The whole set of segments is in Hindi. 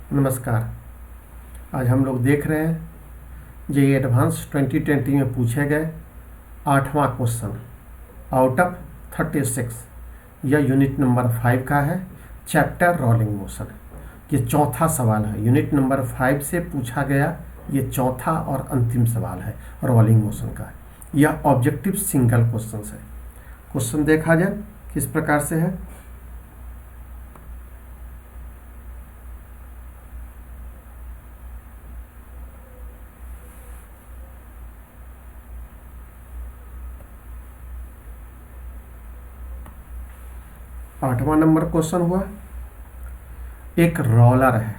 नमस्कार। आज हम लोग देख रहे हैं जेईई एडवांस 2020 में पूछे गए 8वां क्वेश्चन आउट ऑफ 36। यह यूनिट नंबर 5 का है, चैप्टर रोलिंग मोशन। ये चौथा सवाल है, यूनिट नंबर 5 से पूछा गया ये चौथा और अंतिम सवाल है रोलिंग मोशन का। यह ऑब्जेक्टिव सिंगल क्वेश्चन है। क्वेश्चन देखा जाए किस प्रकार से है। आठवां नंबर क्वेश्चन हुआ, एक रोलर है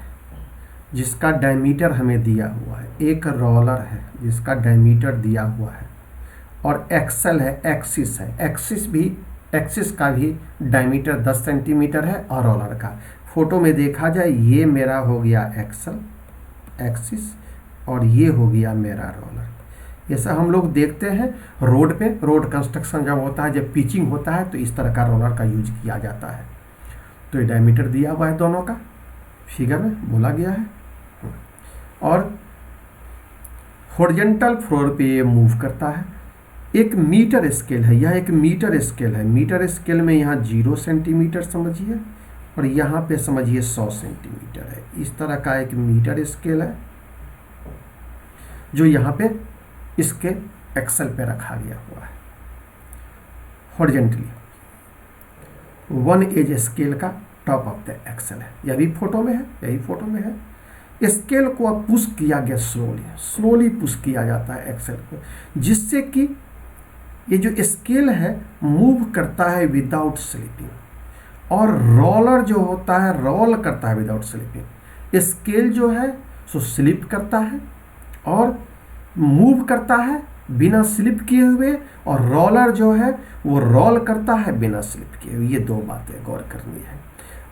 जिसका डायमीटर हमें दिया हुआ है। एक रोलर है जिसका डायमीटर दिया हुआ है और एक्सल है, एक्सिस है। एक्सिस का भी डायमीटर 10 सेंटीमीटर है और रोलर का। फोटो में देखा जाए ये मेरा हो गया एक्सल एक्सिस और ये हो गया मेरा रोलर। ऐसा हम लोग देखते हैं रोड पे, रोड कंस्ट्रक्शन जब होता है, जब पिचिंग होता है तो इस तरह का रोलर का यूज किया जाता है। तो ये डायमीटर दिया हुआ है दोनों का, फिगर में बोला गया है। और हॉरिजॉन्टल फ्लोर पे ये मूव करता है। एक मीटर स्केल है, यह एक मीटर स्केल है। मीटर स्केल में यहाँ 0 सेंटीमीटर समझिए और यहाँ पे समझिए 100 सेंटीमीटर है। इस तरह का एक मीटर स्केल है जो यहाँ पे इसके एक्सल पे रखा गया हुआ है हॉरिजॉन्टली। 1 एज स्केल का टॉप ऑफ द एक्सल है। यह भी फोटो में है, यही फोटो में है। स्केल को अब पुश किया गया, स्लोली पुश किया जाता है एक्सल को, जिससे कि ये जो स्केल है मूव करता है विदाउट स्लिपिंग। और रोलर जो होता है रोल करता है विदाउट स्लिपिंग। स्केल जो है सो स्लिप करता है और मूव करता है बिना स्लिप किए हुए, और रोलर जो है वो रोल करता है बिना स्लिप किए हुए। ये दो बातें गौर करनी है।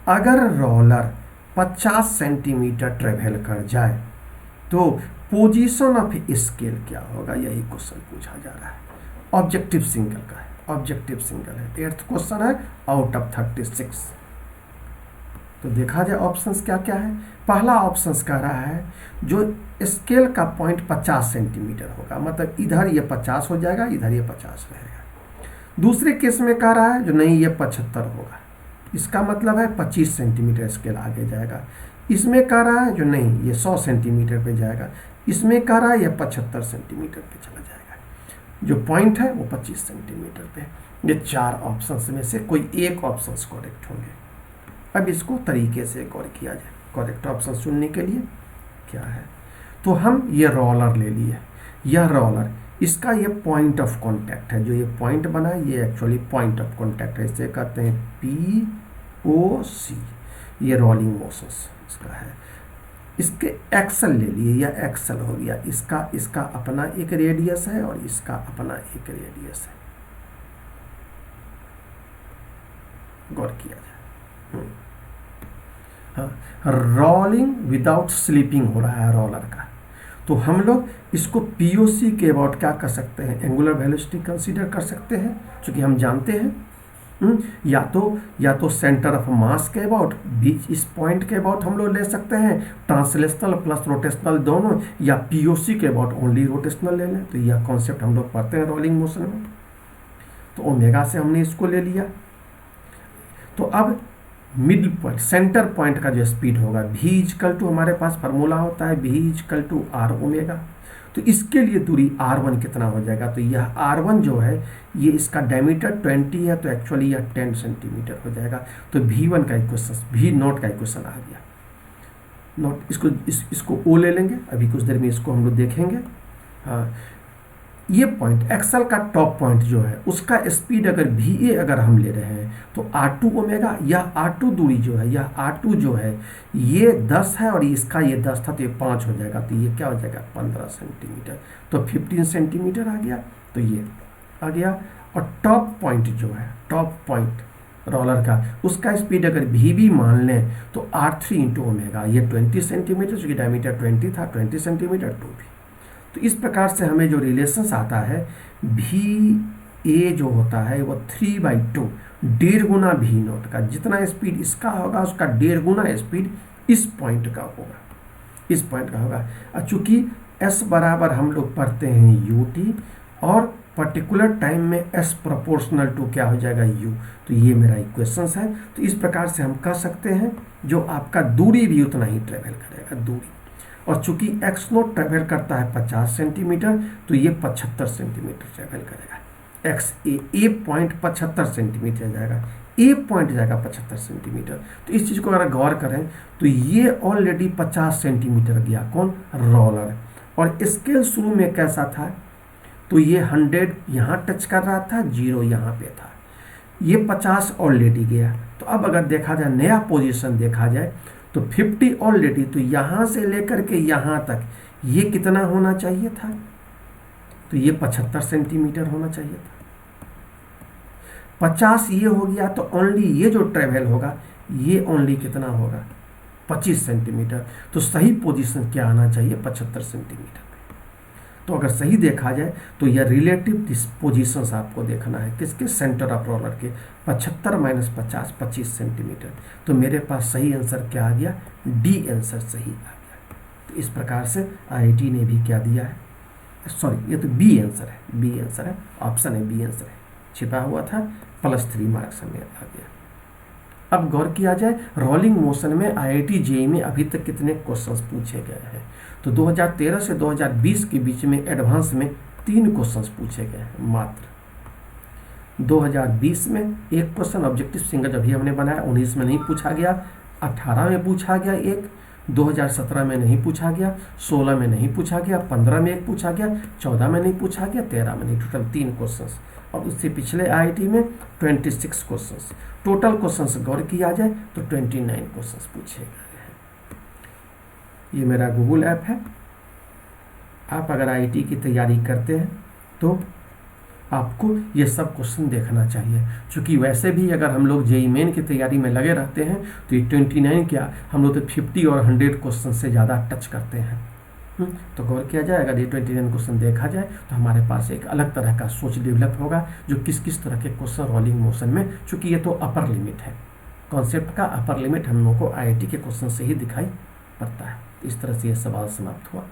अगर रोलर 50 सेंटीमीटर ट्रेवल कर जाए तो पोजीशन ऑफ स्केल क्या होगा, यही क्वेश्चन पूछा जा रहा है। ऑब्जेक्टिव सिंगल का है, ऑब्जेक्टिव सिंगल है। 8th क्वेश्चन है आउट ऑफ 36। तो देखा जाए ऑप्शंस क्या क्या है। पहला ऑप्शंस कह रहा है जो स्केल का पॉइंट 50 सेंटीमीटर होगा, मतलब इधर ये 50 हो जाएगा, इधर ये 50 रहेगा। दूसरे केस में कह रहा है जो नहीं ये 75 होगा, इसका मतलब है 25 सेंटीमीटर स्केल आगे जाएगा। इसमें कह रहा है जो नहीं ये 100 सेंटीमीटर पे जाएगा। इसमें कह रहा है ये 75 सेंटीमीटर पे चला जाएगा। जो पॉइंट है वो 25 सेंटीमीटर पे। ये 4 ऑप्शंस में से कोई एक ऑप्शंस करेक्ट होंगे। अब इसको तरीके से गौर किया जाए करेक्ट ऑप्शन चुनने के लिए क्या है। तो हम ये रोलर ले लिए, यह रोलर, इसका ये पॉइंट ऑफ कांटेक्ट है। जो ये पॉइंट बना है ये एक्चुअली पॉइंट ऑफ कांटेक्ट है, इसे कहते हैं POC। ये रोलिंग मोशन इसका है। इसके एक्सल ले लिए, यह एक्सल हो गया। इसका अपना एक रेडियस है और इसका अपना एक रेडियस है। गौर किया जाए। हाँ, रोलिंग विदाउट स्लीपिंग हो रहा है रोलर का। तो हम लोग इसको POC के अबाउट क्या कर सकते हैं, एंगुलर वेलोसिटी कंसीडर कर सकते हैं, क्योंकि हम जानते हैं या तो सेंटर ऑफ मास के अबाउट, बीच इस पॉइंट के अबाउट हम लोग ले सकते हैं, ट्रांसलेशनल प्लस रोटेशनल दोनों, या POC के अबाउट ओनली रोटेशनल ले लें। तो यह कॉन्सेप्ट हम लोग पढ़ते हैं रोलिंग मोशन में। तो ओमेगा से हमने इसको ले लिया। तो अब मिडिल पॉइंट, सेंटर पॉइंट का जो स्पीड होगा v हमारे पास फार्मूला होता है v r ओमेगा। तो इसके लिए दूरी r1 कितना हो जाएगा, तो यह r1 जो है ये इसका डायमीटर 20 है, तो एक्चुअली यह 10 सेंटीमीटर हो जाएगा। तो v1 का इक्वेशन, v0 का इक्वेशन आ गया। नोट इसको o ले लेंगे, अभी कुछ देर में इसको हम लोग देखेंगे। हाँ, ये पॉइंट एक्सल का टॉप पॉइंट जो है उसका स्पीड अगर va अगर हम ले रहे हैं तो r2 ओमेगा, यह r2 दूरी जो है, यह r2 जो है ये 10 है और इसका ये 10 था, तो ये 5 हो जाएगा। तो ये क्या हो जाएगा 15 सेंटीमीटर। तो 15 सेंटीमीटर आ गया, तो ये आ गया। और टॉप पॉइंट जो है, टॉप पॉइंट रोलर का, उसका स्पीड अगर vb मान लें तो r3 इंटू ओमेगा, ये 20 सेंटीमीटर, चूँकि डायमीटर 20 था, 20 सेंटीमीटर 2b। तो इस प्रकार से हमें जो रिलेशंस आता है VA जो होता है वो 3/2 1.5 गुना V0 का, जितना स्पीड इसका होगा उसका 1.5 गुना स्पीड इस पॉइंट का होगा, इस पॉइंट का होगा। और चूंकि s बराबर हम लोग पढ़ते हैं ut और पर्टिकुलर टाइम में s प्रोपोर्शनल टू क्या हो जाएगा u, तो ये मेरा इक्वेशंस है। तो इस प्रकार से हम कह सकते हैं जो आपका दूरी भी उतना ही ट्रेवल करेगा, दूरी। और चूंकि x नोट ट्रेवल करता है 50 सेंटीमीटर, तो ये 75 सेंटीमीटर ट्रेवल करेगा। x ए पॉइंट 75 सेंटीमीटर जाएगा, ए पॉइंट जाएगा 75 सेंटीमीटर। तो इस चीज़ को अगर गौर करें तो ये ऑलरेडी 50 सेंटीमीटर गया, कौन, रोलर। और स्केल शुरू में कैसा था, तो ये 100 यहाँ टच कर रहा था, 0 यहाँ पे था, ये 50 ऑलरेडी गया। तो अब अगर देखा जाए, नया पोजीशन देखा जाए तो 50 ऑलरेडी, तो यहाँ से लेकर के यहाँ तक ये कितना होना चाहिए था, तो ये 75 सेंटीमीटर होना चाहिए था। 50 ये हो गया, तो ओनली ये जो ट्रेवल होगा ये ओनली कितना होगा, 25 सेंटीमीटर। तो सही पोजीशन क्या आना चाहिए, 75 सेंटीमीटर। तो अगर सही देखा जाए तो यह रिलेटिव पोजीशंस आपको देखना है, किसके, सेंटर ऑफ रोलर के। 75 माइनस 50 25 सेंटीमीटर। तो मेरे पास सही आंसर क्या आ गया, डी आंसर सही आ गया। तो इस प्रकार से आईआईटी ने भी क्या दिया है, सॉरी ये तो बी आंसर है, बी आंसर है, ऑप्शन है बी आंसर है, छिपा हुआ था, +3 मार्क्स हमें आ गया। अब गौर किया जाए, रोलिंग मोशन में आईआईटी जेईई में अभी तक कितने क्वेश्चंस पूछे गए हैं, तो 2013 से 2020 के बीच में एडवांस में 3 क्वेश्चंस पूछे गए हैं मात्र। 2020 में 1 क्वेश्चन ऑब्जेक्टिव सिंगल जब भी हमने बनाया, 19 में नहीं पूछा गया, 18 में पूछा गया 1, 2017 में नहीं पूछा गया, 16 में नहीं पूछा गया, 15 में 1 पूछा गया, 14 में नहीं पूछा गया, 13 में नहीं, टोटल 3 क्वेश्चंस। और उससे पिछले आईआईटी में 26 क्वेश्चंस, टोटल क्वेश्चंस गौर किया जाए तो 29 क्वेश्चंस पूछे गए हैं। ये मेरा गूगल ऐप है, आप अगर आईआईटी की तैयारी करते हैं तो आपको ये सब क्वेश्चन देखना चाहिए। क्योंकि वैसे भी अगर हम लोग जेईई मेन की तैयारी में लगे रहते हैं तो ये 29 क्या, हम लोग तो 50 और 100 क्वेश्चन से ज़्यादा टच करते हैं। तो गौर किया जाए, अगर ये 29 क्वेश्चन देखा जाए तो हमारे पास एक अलग तरह का सोच डेवलप होगा, जो किस किस तरह के क्वेश्चन रोलिंग मोशन में, चूँकि ये तो अपर लिमिट है, कॉन्सेप्ट का अपर लिमिट हम लोगों को आईआईटी के क्वेश्चन से ही दिखाई पड़ता है। इस तरह से ये सवाल समाप्त हुआ।